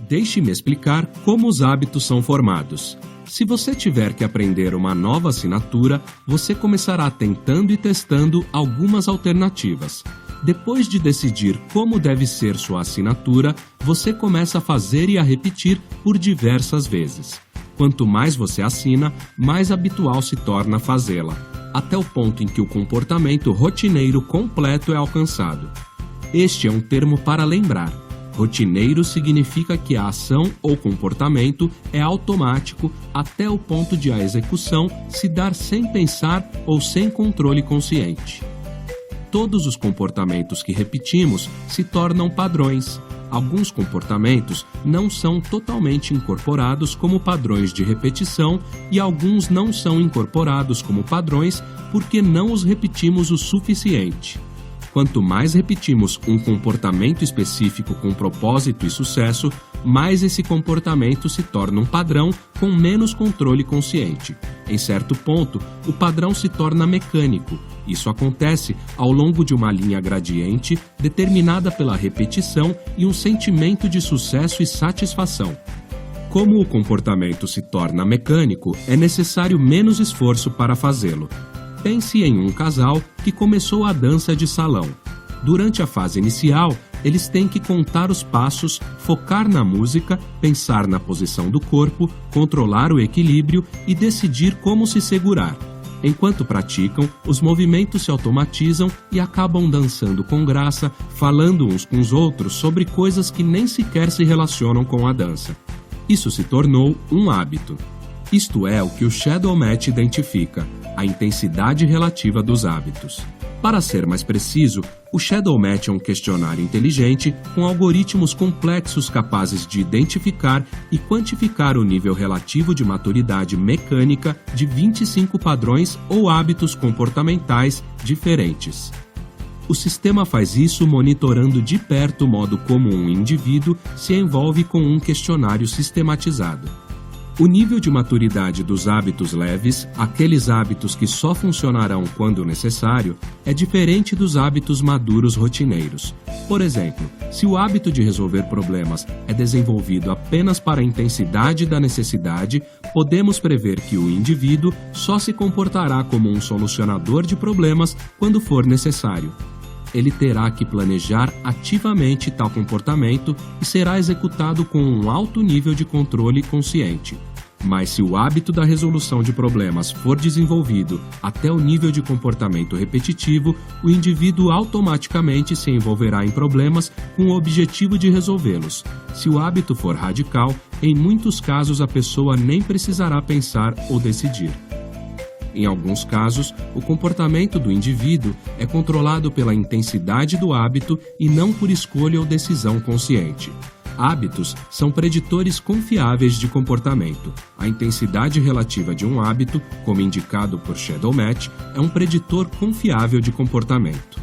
Deixe-me explicar como os hábitos são formados. Se você tiver que aprender uma nova assinatura, você começará tentando e testando algumas alternativas. Depois de decidir como deve ser sua assinatura, você começa a fazer e a repetir por diversas vezes. Quanto mais você assina, mais habitual se torna fazê-la, até o ponto em que o comportamento rotineiro completo é alcançado. Este é um termo para lembrar. Rotineiro significa que a ação ou comportamento é automático até o ponto de a execução se dar sem pensar ou sem controle consciente. Todos os comportamentos que repetimos se tornam padrões. Alguns comportamentos não são totalmente incorporados como padrões de repetição e alguns não são incorporados como padrões porque não os repetimos o suficiente. Quanto mais repetimos um comportamento específico com propósito e sucesso, mais esse comportamento se torna um padrão com menos controle consciente. Em certo ponto, o padrão se torna mecânico. Isso acontece ao longo de uma linha gradiente determinada pela repetição e um sentimento de sucesso e satisfação. Como o comportamento se torna mecânico, é necessário menos esforço para fazê-lo. Pense em um casal que começou a dança de salão. Durante a fase inicial, eles têm que contar os passos, focar na música, pensar na posição do corpo, controlar o equilíbrio e decidir como se segurar. Enquanto praticam, os movimentos se automatizam e acabam dançando com graça, falando uns com os outros sobre coisas que nem sequer se relacionam com a dança. Isso se tornou um hábito. Isto é o que o Shadow Match identifica, a intensidade relativa dos hábitos. Para ser mais preciso, o Shadow Match é um questionário inteligente com algoritmos complexos capazes de identificar e quantificar o nível relativo de maturidade mecânica de 25 padrões ou hábitos comportamentais diferentes. O sistema faz isso monitorando de perto o modo como um indivíduo se envolve com um questionário sistematizado. O nível de maturidade dos hábitos leves, aqueles hábitos que só funcionarão quando necessário, é diferente dos hábitos maduros rotineiros. Por exemplo, se o hábito de resolver problemas é desenvolvido apenas para a intensidade da necessidade, podemos prever que o indivíduo só se comportará como um solucionador de problemas quando for necessário. Ele terá que planejar ativamente tal comportamento e será executado com um alto nível de controle consciente. Mas se o hábito da resolução de problemas for desenvolvido até o nível de comportamento repetitivo, o indivíduo automaticamente se envolverá em problemas com o objetivo de resolvê-los. Se o hábito for radical, em muitos casos a pessoa nem precisará pensar ou decidir. Em alguns casos, o comportamento do indivíduo é controlado pela intensidade do hábito e não por escolha ou decisão consciente. Hábitos são preditores confiáveis de comportamento. A intensidade relativa de um hábito, como indicado por Shadow Match, é um preditor confiável de comportamento.